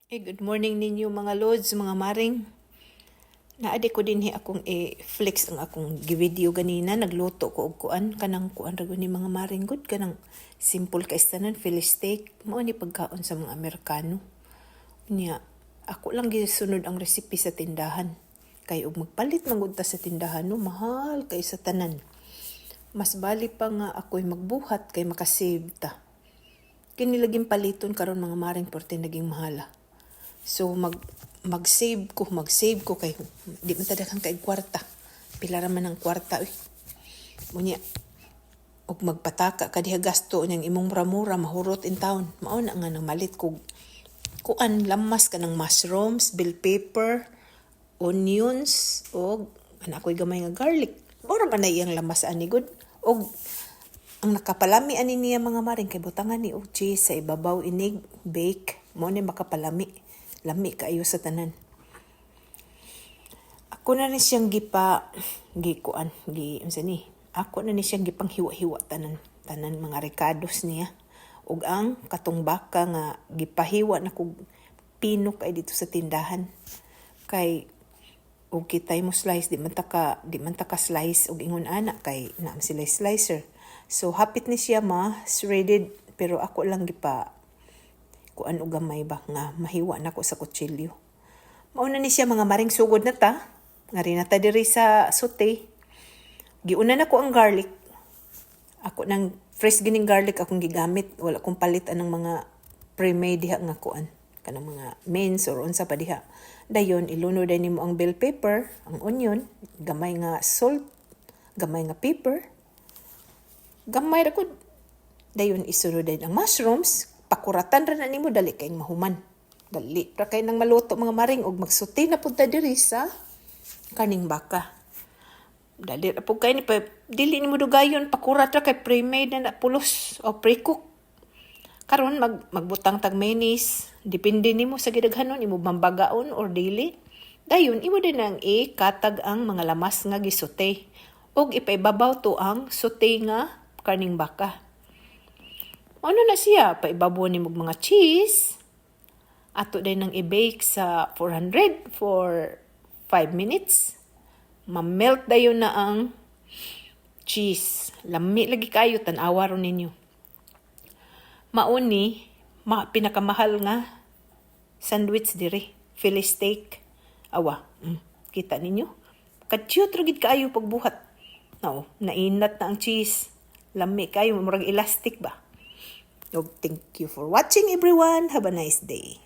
Good morning ninyo mga lods, mga maring. Naadi ko din akong flex ang akong givideo ganina. Nagluto ko og kuan kanang kuan ra ni mga maring good kanang simple ka istanan Philly steak. Mao ni pagkaon sa mga Amerikano. Nya ako lang gisunod ang recipe sa tindahan. Kay og magpalit manggod ta sa tindahan no mahal kay sa tanan. Mas bali pa nga ako'y magbuhat kay makasave ta. Kini laging paliton karon mga maring porte naging mahala. So mag-save ko kay di man tadakan kay kwarta. Pila ra man ang kwarta uy. Munya og magpataka ka diha gasto niyang imong mura mahurot in town. Mao na nga nang malit ko kuan lamas kanang mushrooms, bell pepper, onions og ako'y gamay nga garlic. Mura man na iyang lamas ani good. Og ang nakapalami ani niya mga maring kay butangan ni og cheese sa ibabaw inig bake mo ni makapalami. Lami kaayo sa tanan. Ako na ni siyang Ako na ni siyang gipang hiwa-hiwa tanan mga ricados niya. Ug ang katong baka nga gipahiwa na kog pino kay dito sa tindahan. Kay ug kitay mo slice di man ta ka slice ug ingon ana kay naam sila slicer. So hapit ni siya shredded pero ako lang kuan og gamay ba nga mahiwa na ko sa kutsilyo. Mauna ni siya mga maring sugod na ta. Ngari na ta diri sa saute. Giuna na ko ang garlic. Ako nang fresh gining garlic akong gigamit. Wala kong palit anang mga pre-made diha nga kuan. Kanang mga mince or unsa pa diha. Dayon ilunod nimo ang bell pepper, ang onion, gamay nga salt, gamay nga pepper. Gamay ra gud. Dayon isunod ang mushrooms. Pakuratan ra na nimo dali kay mahuman. Dali ra kay nang maluto mga maring og magsuti na pud ta diri sa kaning baka. Dali ra pud kay ni dili nimo dugayon pakurat ra kay pre-made na pulos o pre-cook. Karon magbutang tag mayonnaise, depende nimo sa gidaghanon imo bambagaon or dili. Dayon imo din ang ikatag ang mga lamas nga gisute og ipaibabaw to ang sute nga kaning baka. Ano na siya? Paibabaw ni mga cheese. Ato din nang i-bake sa 400 for 5 minutes. Ma-melt dayon na ang cheese. Lami lagi kayo, tanawa ron ninyo. Mauni, pinakamahal nga sandwich diri. Philly steak. Awa, kita ninyo? Katsiyot ragid kayo pagbuhat. Nainat na ang cheese. Lami kayo, murag elastic ba? Thank you for watching everyone. Have a nice day.